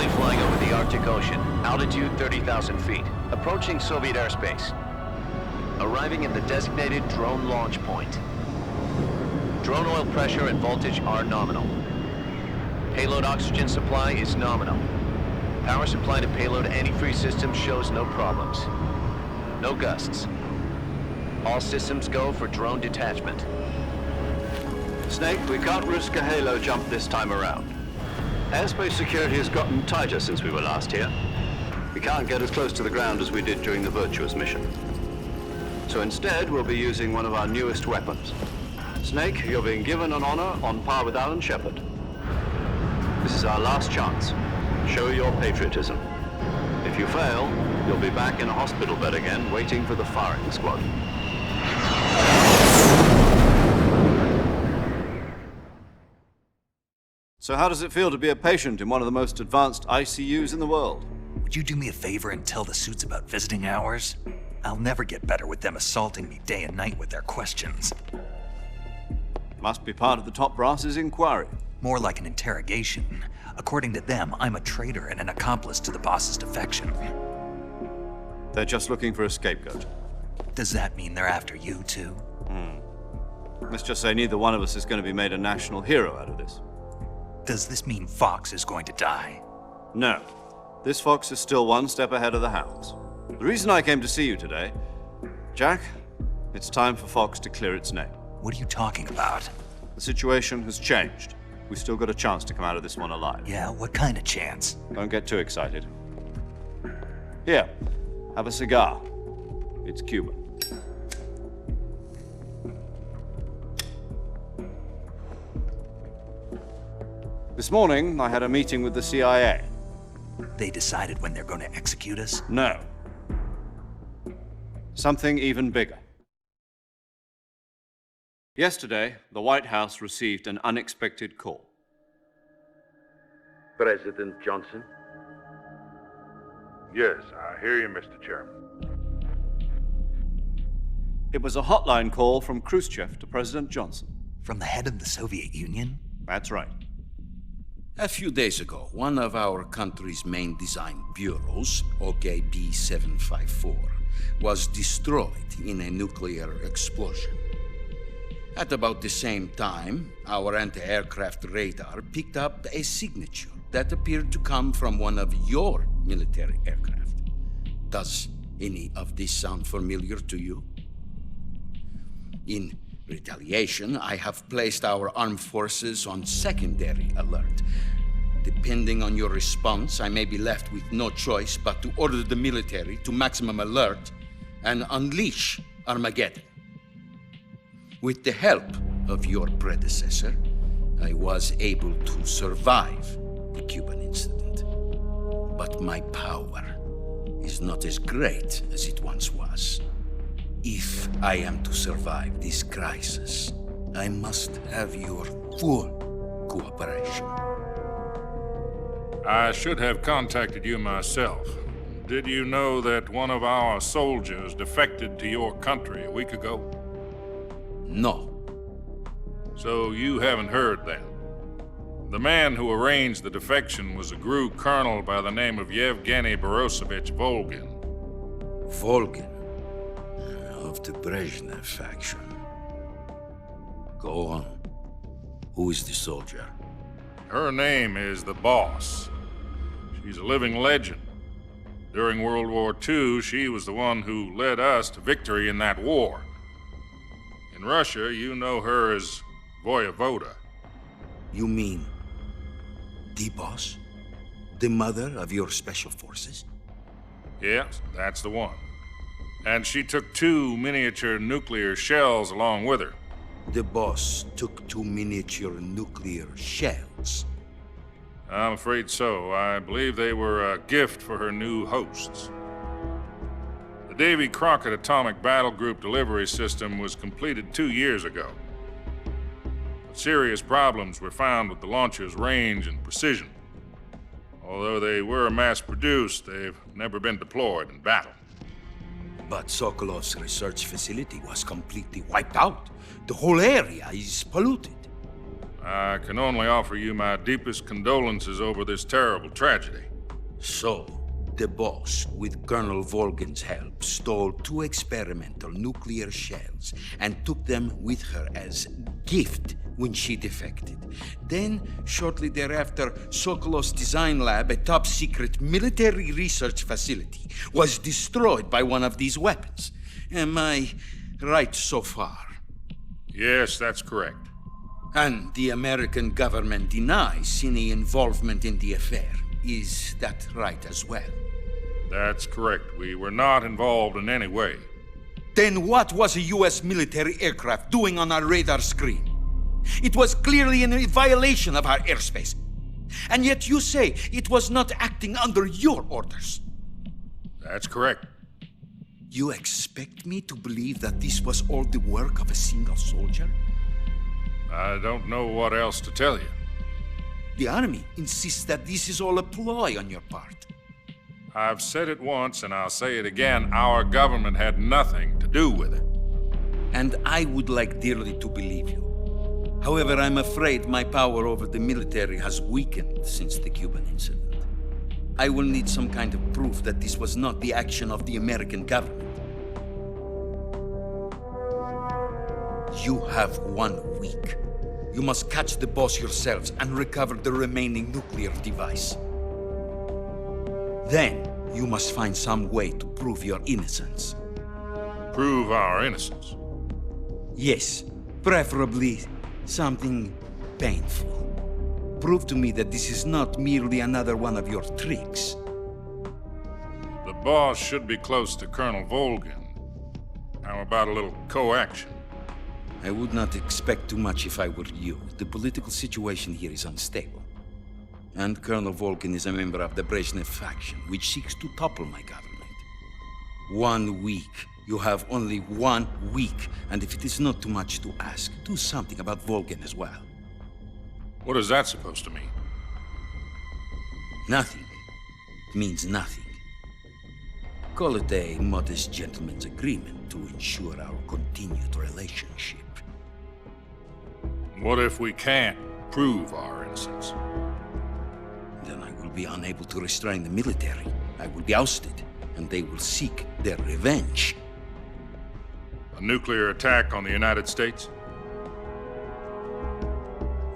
currently flying over the Arctic Ocean, altitude 30,000 feet, approaching Soviet airspace. Arriving at the designated drone launch point. Drone oil pressure and voltage are nominal. Payload oxygen supply is nominal. Power supply to payload antifreeze system shows no problems. No gusts. All systems go for drone detachment. Snake, we can't risk a halo jump this time around. Airspace security has gotten tighter since we were last here. We can't get as close to the ground as we did during the Virtuous mission. So instead, we'll be using one of our newest weapons. Snake, you're being given an honor on par with Alan Shepard. This is our last chance. Show your patriotism. If you fail, you'll be back in a hospital bed again, waiting for the firing squad. So how does it feel to be a patient in one of the most advanced ICUs in the world? Would you do me a favor and tell the suits about visiting hours? I'll never get better with them assaulting me day and night with their questions. Must be part of the top brass's inquiry. More like an interrogation. According to them, I'm a traitor and an accomplice to the boss's defection. They're just looking for a scapegoat. Does that mean they're after you, too? Let's just say neither one of us is going to be made a national hero out of this. Does this mean Fox is going to die? No. This fox is still one step ahead of the hounds. The reason I came to see you today, Jack, it's time for Fox to clear its name. What are you talking about? The situation has changed. We've still got a chance to come out of this one alive. Yeah, what kind of chance? Don't get too excited. Here, have a cigar. It's Cuban. This morning, I had a meeting with the CIA. They decided when they're going to execute us? No. Something even bigger. Yesterday, the White House received an unexpected call. President Johnson? Yes, I hear you, Mr. Chairman. It was a hotline call from Khrushchev to President Johnson. From the head of the Soviet Union? That's right. A few days ago, one of our country's main design bureaus, OKB 754, was destroyed in a nuclear explosion. At about the same time, our anti-aircraft radar picked up a signature that appeared to come from one of your military aircraft. Does any of this sound familiar to you? In retaliation, I have placed our armed forces on secondary alert. Depending on your response, I may be left with no choice but to order the military to maximum alert and unleash Armageddon. With the help of your predecessor, I was able to survive the Cuban incident. But my power is not as great as it once was. If I am to survive this crisis, I must have your full cooperation. I should have contacted you myself. Did you know that one of our soldiers defected to your country a week ago? No. So you haven't heard then. The man who arranged the defection was a GRU colonel by the name of Yevgeny Borisovich Volgin. Volgin, of the Brezhnev faction. Go on. Who is the soldier? Her name is the Boss. She's a living legend. During World War II, she was the one who led us to victory in that war. In Russia, you know her as Voyevoda. You mean the boss? The mother of your special forces? Yes, that's the one. And she took 2 miniature nuclear shells along with her. The boss took 2 miniature nuclear shells. I'm afraid so. I believe they were a gift for her new hosts. The Davy Crockett Atomic Battle Group delivery system was completed 2 years ago. But serious problems were found with the launcher's range and precision. Although they were mass-produced, they've never been deployed in battle. But Sokolov's research facility was completely wiped out. The whole area is polluted. I can only offer you my deepest condolences over this terrible tragedy. So, the boss, with Colonel Volgin's help, stole 2 experimental nuclear shells and took them with her as gift when she defected. Then, shortly thereafter, Sokolov's design lab, a top-secret military research facility, was destroyed by one of these weapons. Am I right so far? Yes, that's correct. And the American government denies any involvement in the affair. Is that right as well? That's correct. We were not involved in any way. Then what was a U.S. military aircraft doing on our radar screen? It was clearly in violation of our airspace. And yet you say it was not acting under your orders. That's correct. You expect me to believe that this was all the work of a single soldier? I don't know what else to tell you. The Army insists that this is all a ploy on your part. I've said it once and I'll say it again. Our government had nothing to do with it. And I would like dearly to believe you. However, I'm afraid my power over the military has weakened since the Cuban incident. I will need some kind of proof that this was not the action of the American government. You have 1 week. You must catch the boss yourselves and recover the remaining nuclear device. Then, you must find some way to prove your innocence. Prove our innocence. Yes, preferably something painful. Prove to me that this is not merely another one of your tricks. The boss should be close to Colonel Volgin. How about a little coaction? I would not expect too much if I were you. The political situation here is unstable. And Colonel Volgin is a member of the Brezhnev faction, which seeks to topple my government. 1 week. You have only 1 week, and if it is not too much to ask, do something about Volgin as well. What is that supposed to mean? Nothing. It means nothing. Call it a modest gentleman's agreement to ensure our continued relationship. What if we can't prove our innocence? Then I will be unable to restrain the military. I will be ousted, and they will seek their revenge. A nuclear attack on the United States?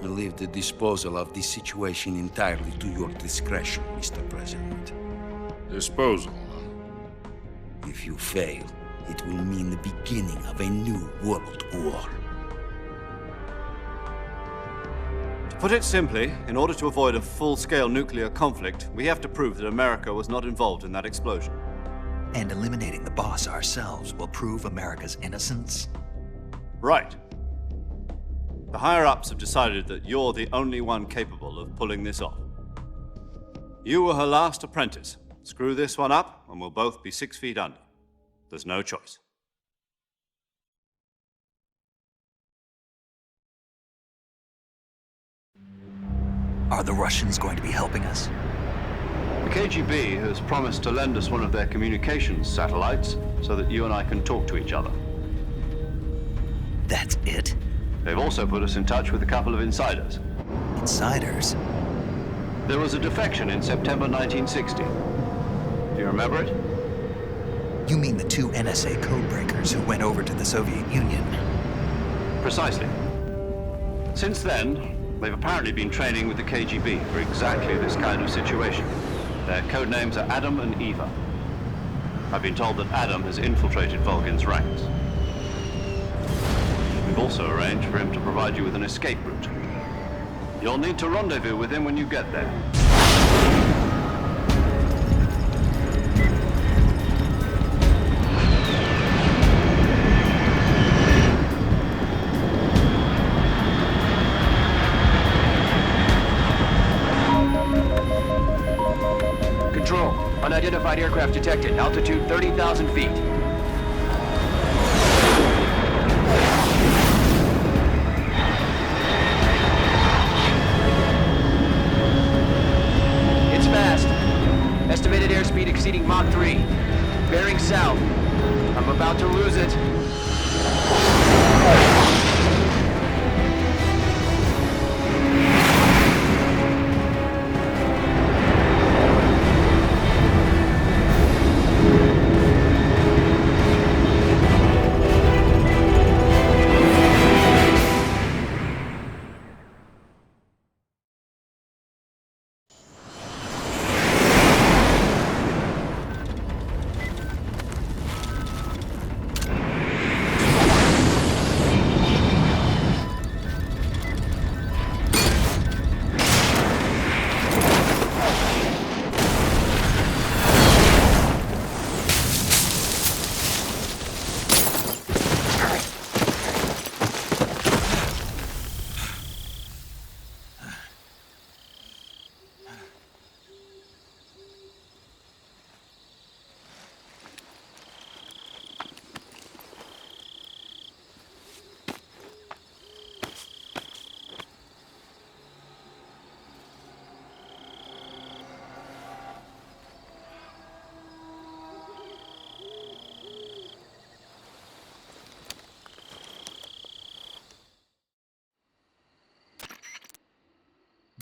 I leave the disposal of this situation entirely to your discretion, Mr. President. Disposal, If you fail, it will mean the beginning of a new world war. To put it simply, in order to avoid a full-scale nuclear conflict, we have to prove that America was not involved in that explosion. And eliminating the boss ourselves will prove America's innocence? Right. The higher-ups have decided that you're the only one capable of pulling this off. You were her last apprentice. Screw this one up, and we'll both be 6 feet under. There's no choice. Are the Russians going to be helping us? The KGB has promised to lend us one of their communications satellites so that you and I can talk to each other. That's it? They've also put us in touch with a couple of insiders. Insiders? There was a defection in September 1960. Do you remember it? You mean the 2 NSA codebreakers who went over to the Soviet Union? Precisely. Since then, they've apparently been training with the KGB for exactly this kind of situation. Their code names are Adam and Eva. I've been told that Adam has infiltrated Volgin's ranks. We've also arranged for him to provide you with an escape route. You'll need to rendezvous with him when you get there. Control, unidentified aircraft detected. Altitude 30,000 feet. It's fast. Estimated airspeed exceeding Mach 3. Bearing south. I'm about to lose it.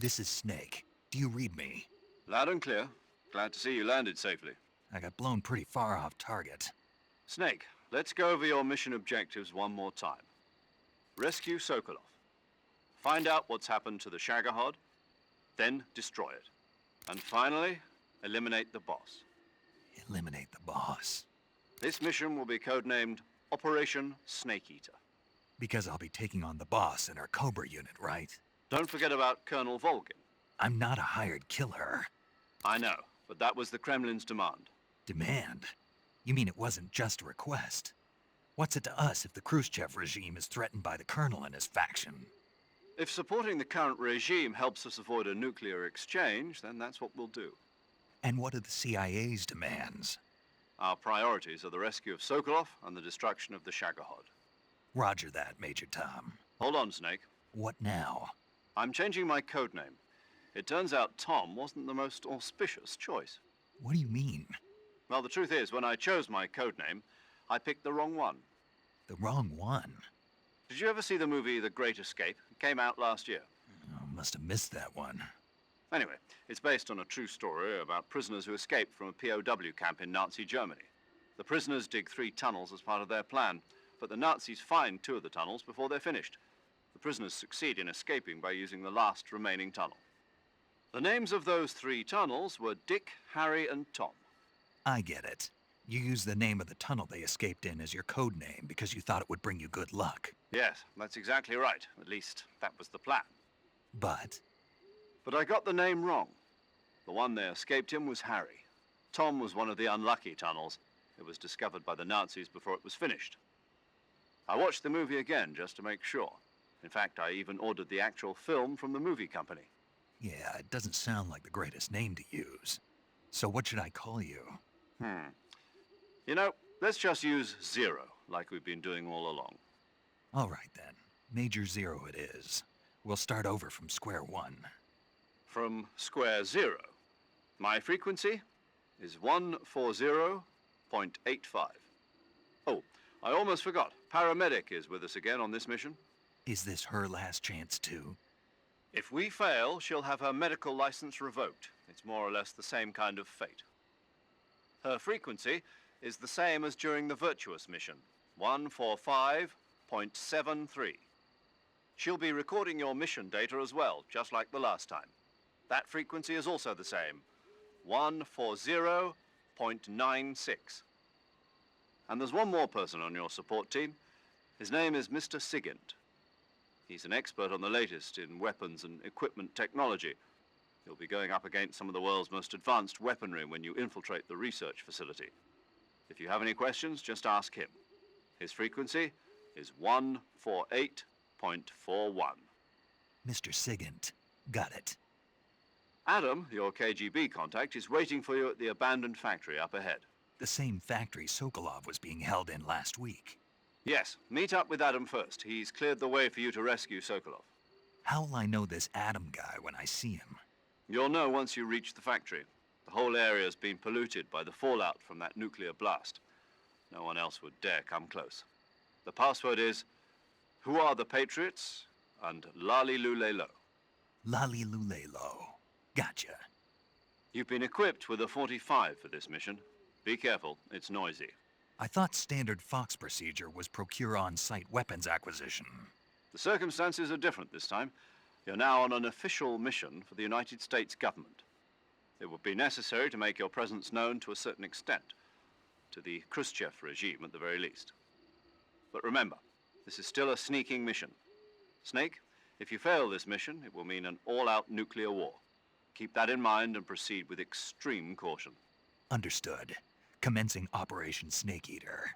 This is Snake. Do you read me? Loud and clear. Glad to see you landed safely. I got blown pretty far off target. Snake, let's go over your mission objectives one more time. Rescue Sokolov. Find out what's happened to the Shagohod, then destroy it. And finally, eliminate the boss. Eliminate the boss. This mission will be codenamed Operation Snake Eater. Because I'll be taking on the boss in our Cobra unit, right? Don't forget about Colonel Volgin. I'm not a hired killer. I know, but that was the Kremlin's demand. Demand? You mean it wasn't just a request? What's it to us if the Khrushchev regime is threatened by the Colonel and his faction? If supporting the current regime helps us avoid a nuclear exchange, then that's what we'll do. And what are the CIA's demands? Our priorities are the rescue of Sokolov and the destruction of the Shagohod. Roger that, Major Tom. Hold on, Snake. What now? I'm changing my codename. It turns out Tom wasn't the most auspicious choice. What do you mean? Well, the truth is, when I chose my codename, I picked the wrong one. The wrong one? Did you ever see the movie The Great Escape? It came out last year. Oh, must have missed that one. Anyway, it's based on a true story about prisoners who escaped from a POW camp in Nazi Germany. The prisoners dig 3 tunnels as part of their plan, but the Nazis find 2 of the tunnels before they're finished. The prisoners succeed in escaping by using the last remaining tunnel. The names of those 3 tunnels were Dick, Harry, and Tom. I get it. You used the name of the tunnel they escaped in as your code name because you thought it would bring you good luck. Yes, that's exactly right. At least, that was the plan. But But I got the name wrong. The one they escaped in was Harry. Tom was one of the unlucky tunnels. It was discovered by the Nazis before it was finished. I watched the movie again just to make sure. In fact, I even ordered the actual film from the movie company. yeah, it doesn't sound like the greatest name to use. So what should I call you? You know, let's just use Zero, like we've been doing all along. All right then. Major Zero it is. We'll start over from square one. From square 0. My frequency is 140.85. Oh, I almost forgot. Paramedic is with us again on this mission. Is this her last chance too? If we fail, she'll have her medical license revoked. It's more or less the same kind of fate. Her frequency is the same as during the Virtuous mission, 145.73. She'll be recording your mission data as well, just like the last time. That frequency is also the same, 140.96. And there's one more person on your support team. His name is Mr. Sigint. He's an expert on the latest in weapons and equipment technology. You'll be going up against some of the world's most advanced weaponry when you infiltrate the research facility. If you have any questions, just ask him. His frequency is 148.41. Mr. Sigint. Got it. Adam, your KGB contact, is waiting for you at the abandoned factory up ahead. The same factory Sokolov was being held in last week. Yes, meet up with Adam first. He's cleared the way for you to rescue Sokolov. How'll I know this Adam guy when I see him? You'll know once you reach the factory. The whole area's been polluted by the fallout from that nuclear blast. No one else would dare come close. The password is, "Who are the Patriots?" and "Lali Lulelo." Lali Lulelo. Gotcha. You've been equipped with a 45 for this mission. Be careful, it's noisy. I thought standard Fox procedure was procure on-site weapons acquisition. The circumstances are different this time. You're now on an official mission for the United States government. It would be necessary to make your presence known to a certain extent, to the Khrushchev regime at the very least. But remember, this is still a sneaking mission. Snake, if you fail this mission, it will mean an all-out nuclear war. Keep that in mind and proceed with extreme caution. Understood. Commencing Operation Snake Eater.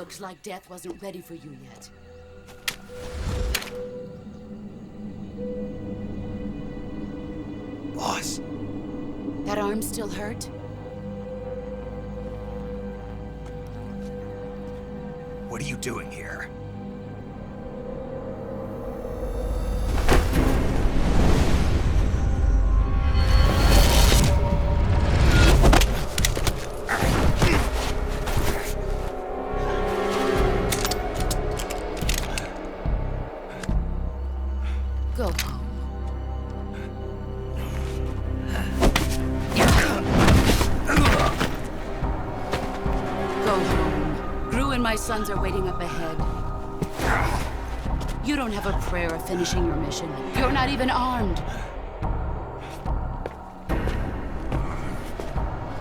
Looks like death wasn't ready for you yet. Boss, That arm still hurt? what are you doing here? Go home. Go home. Gru and my sons are waiting up ahead. You don't have a prayer of finishing your mission. You're not even armed.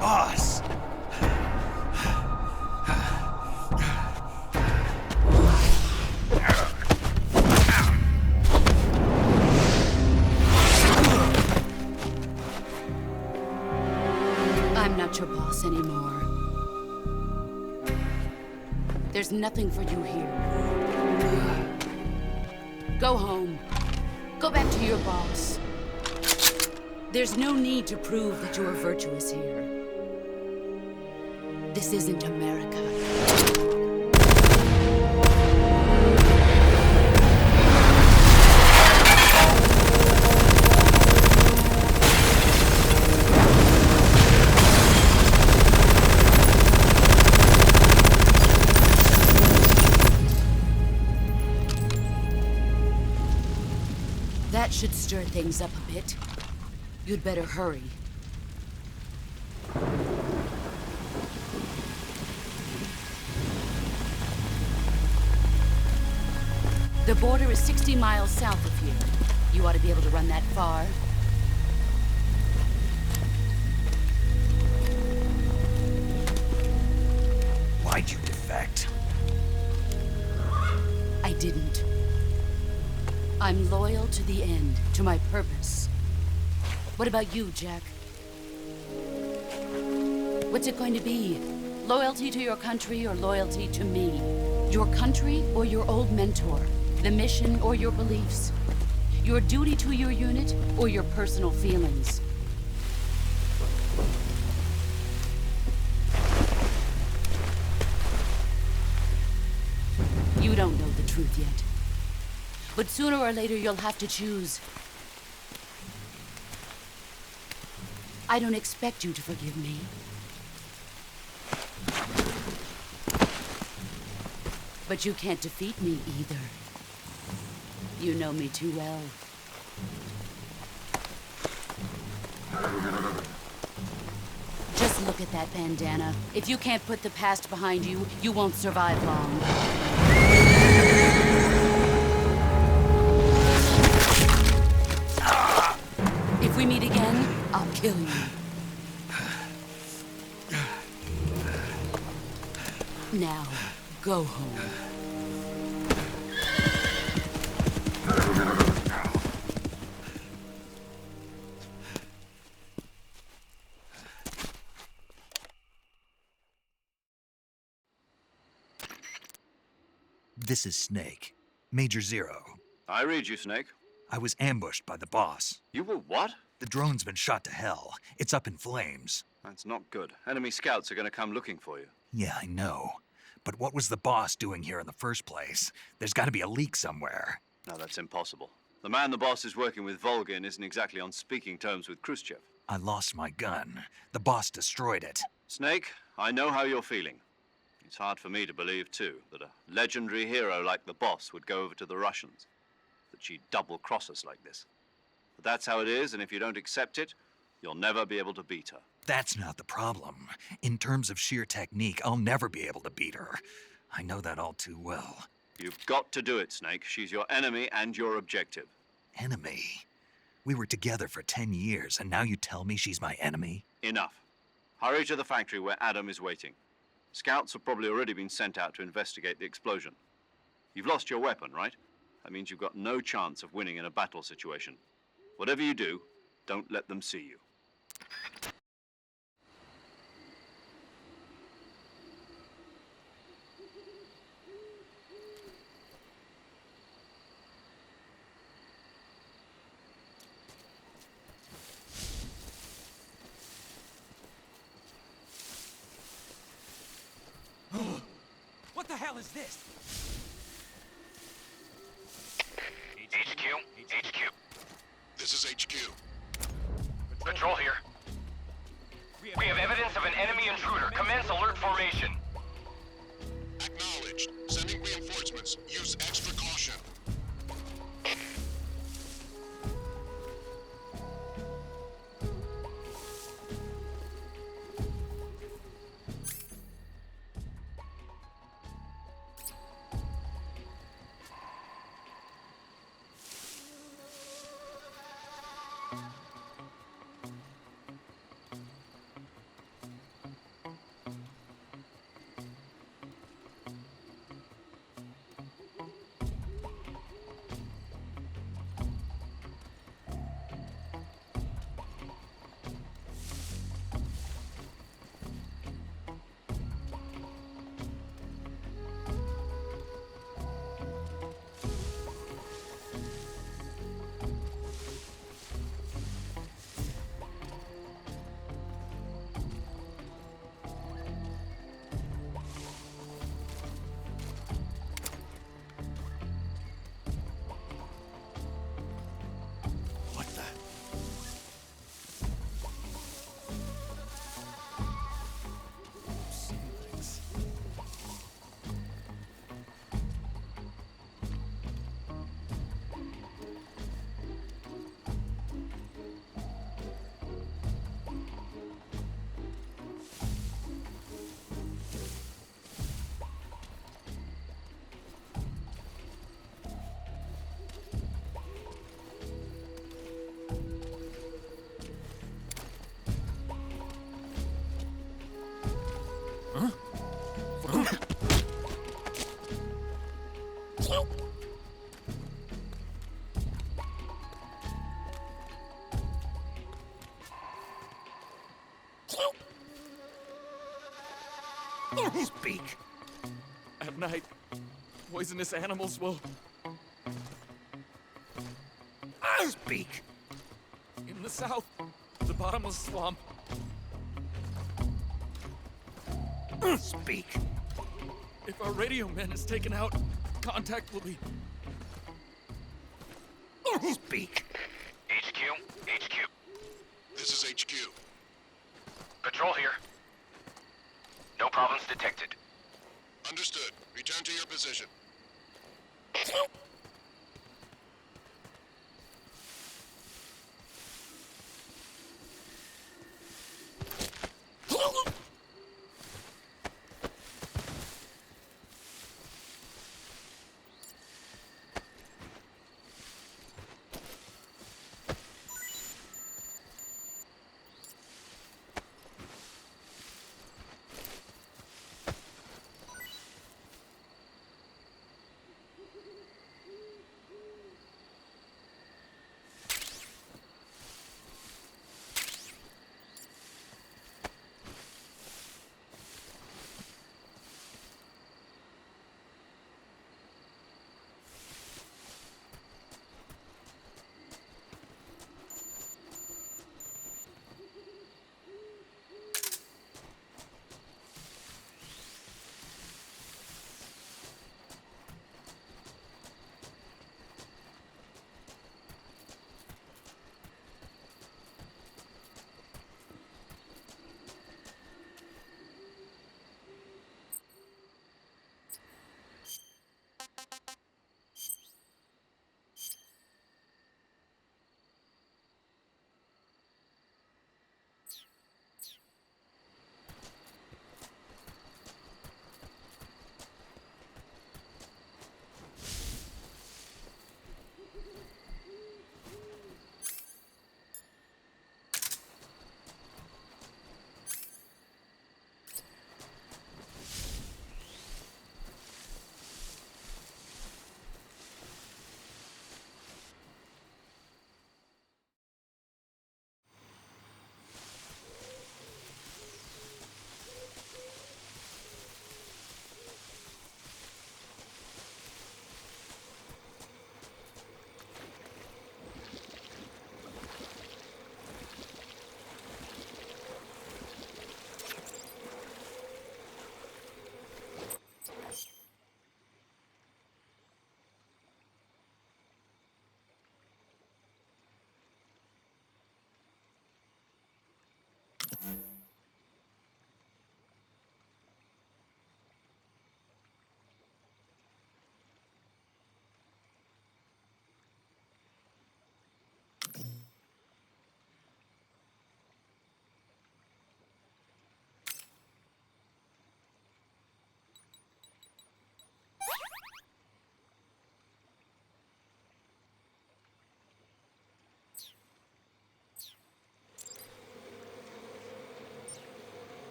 Boss! I'm not your boss anymore. There's nothing for you here. Go home. Go back to your boss. There's no need to prove that you are virtuous here. This isn't America. That should stir things up a bit. You'd better hurry. The border is 60 miles south of here. You ought to be able to run that far. Why'd you defect? I didn't. I'm loyal to the end, to my purpose. What about you, Jack? What's it going to be? Loyalty to your country or loyalty to me? Your country or your old mentor? The mission or your beliefs? Your duty to your unit or your personal feelings? You don't know the truth yet. But sooner or later, you'll have to choose. I don't expect you to forgive me. But you can't defeat me either. You know me too well. Just look at that bandana. If you can't put the past behind you, you won't survive long. If we meet again, I'll kill you. Now, go home. This is Snake. Major Zero. I read you, Snake. I was ambushed by the boss. You were what? The drone's been shot to hell. It's up in flames. That's not good. Enemy scouts are going to come looking for you. Yeah, I know. But what was the boss doing here in the first place? There's got to be a leak somewhere. No, that's impossible. The man the boss is working with, Volgin, isn't exactly on speaking terms with Khrushchev. I lost my gun. The boss destroyed it. Snake, I know how you're feeling. It's hard for me to believe, too, that a legendary hero like the boss would go over to the Russians. That she'd double-cross us like this. But that's how it is, and if you don't accept it, you'll never be able to beat her. That's not the problem. In terms of sheer technique, I'll never be able to beat her. I know that all too well. You've got to do it, Snake. She's your enemy and your objective. Enemy? We were together for 10 years, and now you tell me she's my enemy? Enough. Hurry to the factory where Adam is waiting. Scouts have probably already been sent out to investigate the explosion. You've lost your weapon, right? That means you've got no chance of winning in a battle situation. Whatever you do, don't let them see you. hell is this? HQ? HQ. This is HQ. Patrol here. We have evidence of an enemy intruder. Commence alert formation. Acknowledged. Sending reinforcements. Use extra caution. What the? Ceilings. Speak. At night, poisonous animals will... Speak. In the south, the bottomless swamp. Speak. If our radio man is taken out, contact will be... Speak. HQ? HQ. This is HQ. Patrol here. No problems detected. Understood. Return to your position.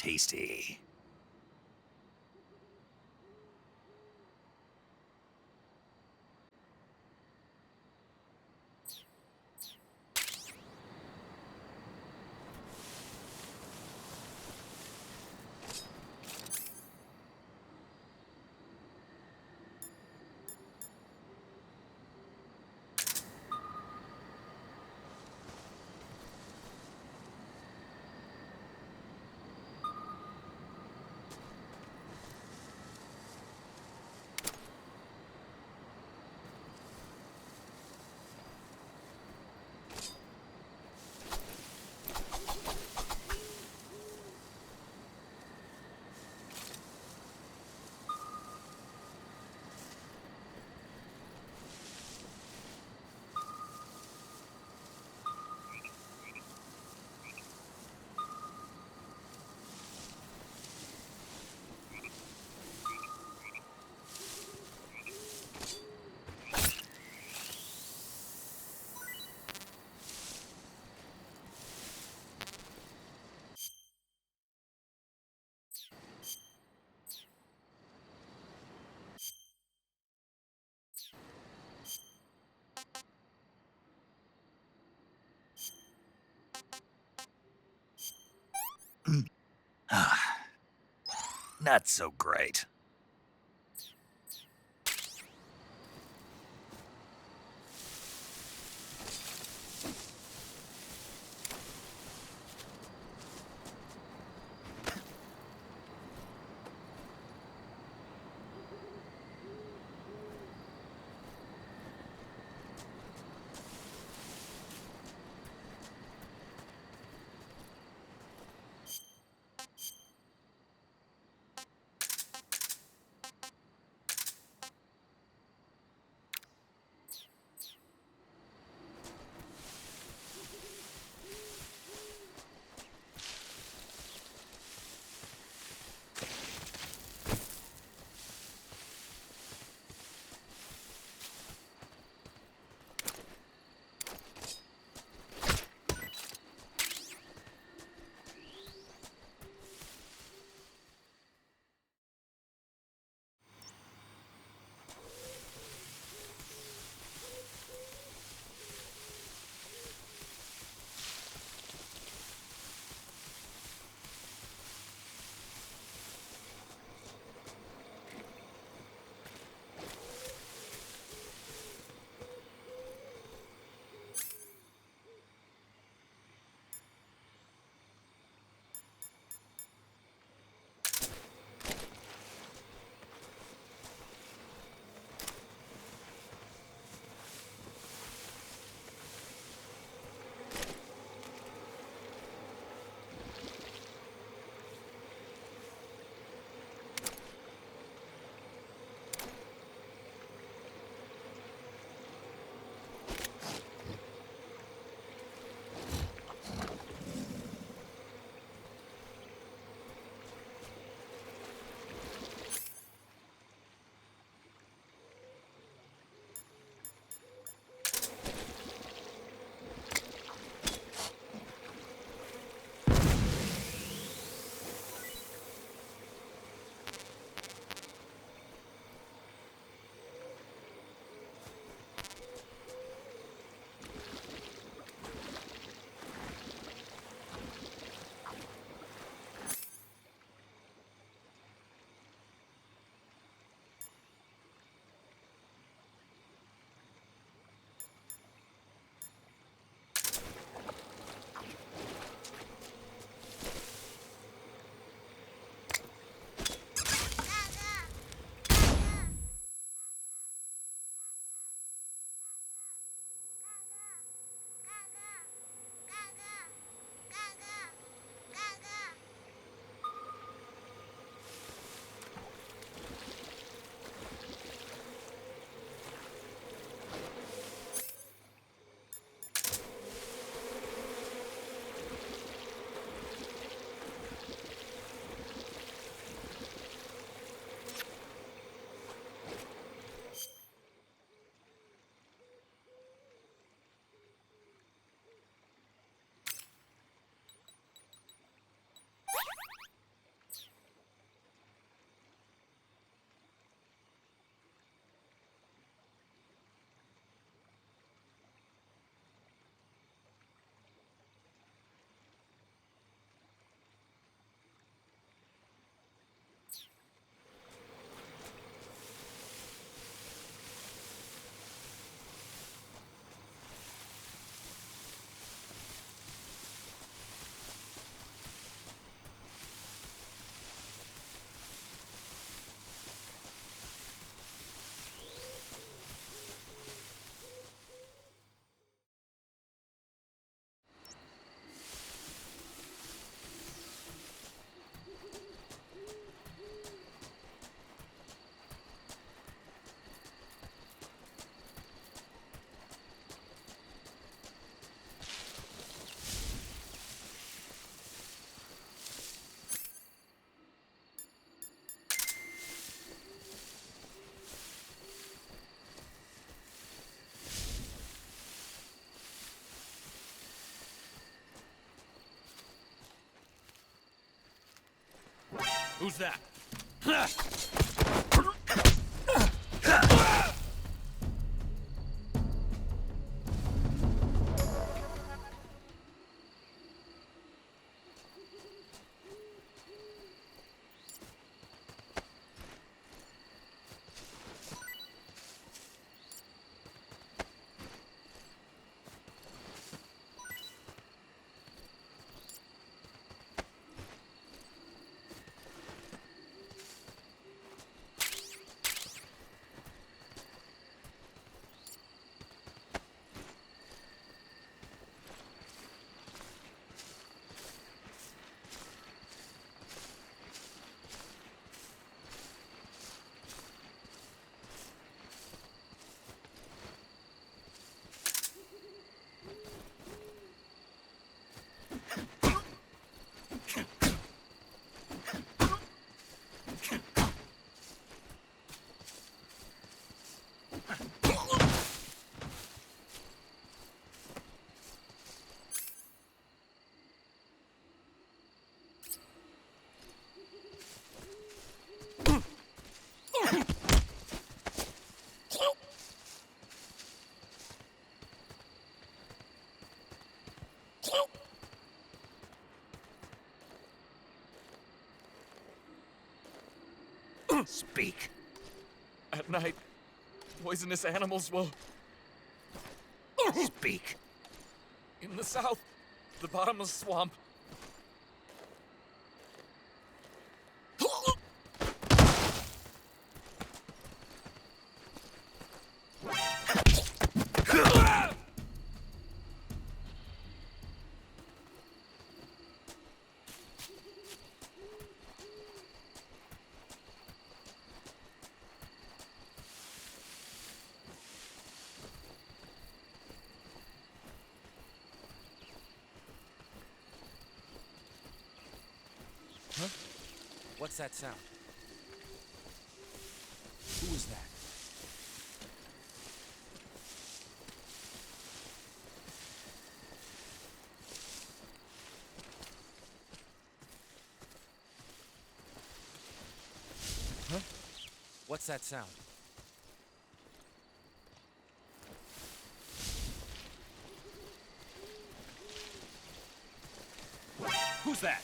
tasty. Not so great. Who's that? Speak. At night, poisonous animals will... Speak. In the south, the bottomless swamp. What's that sound? Who was that? Huh? What's that sound? Who's that?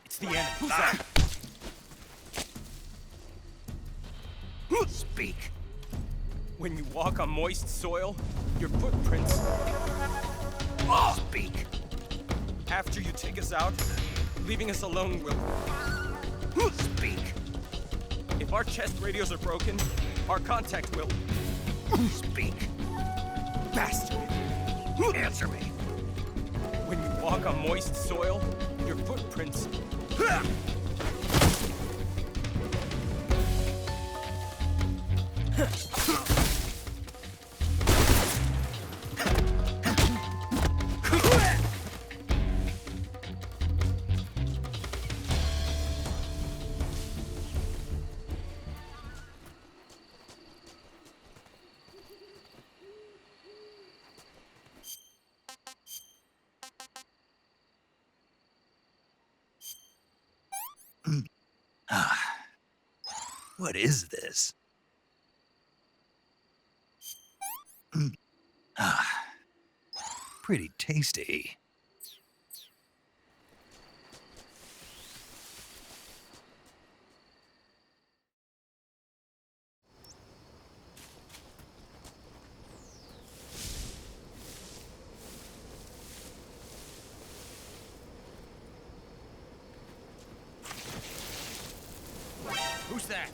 It's the enemy. Who's that? Speak. When you walk on moist soil, your footprints... Speak. After you take us out, leaving us alone will... Speak. If our chest radios are broken, our contact will... Speak. Bastard. Answer me. When you walk on moist soil, your footprints... What is this? Ah, pretty tasty. Who's that?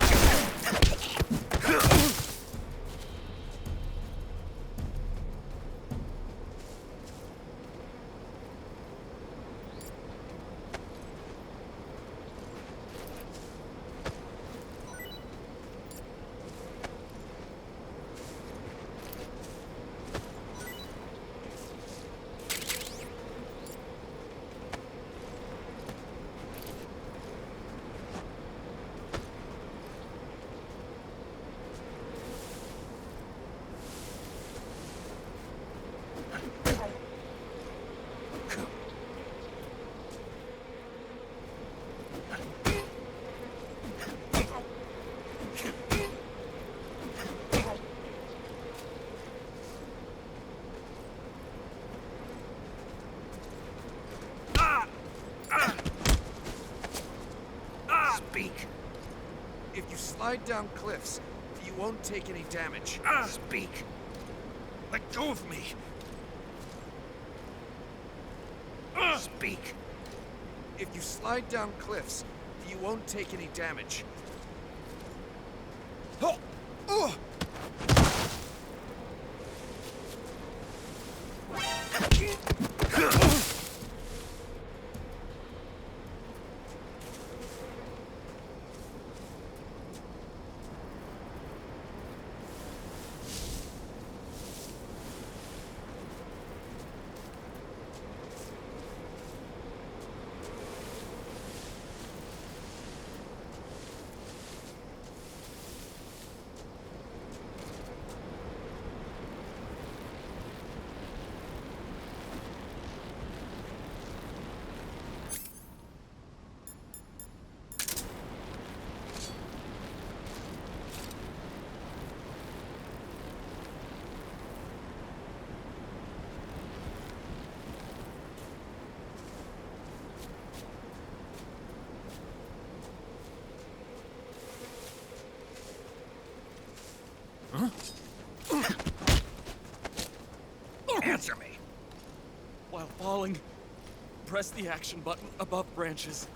Speak. If you slide down cliffs, you won't take any damage. Speak. Let go of me. Speak. If you slide down cliffs, you won't take any damage. Answer me. While falling, press the action button above branches.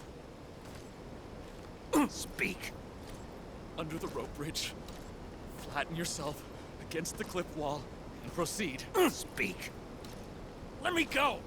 Speak. Under the rope bridge. Flatten yourself against the cliff wall and proceed. Speak. Let me go.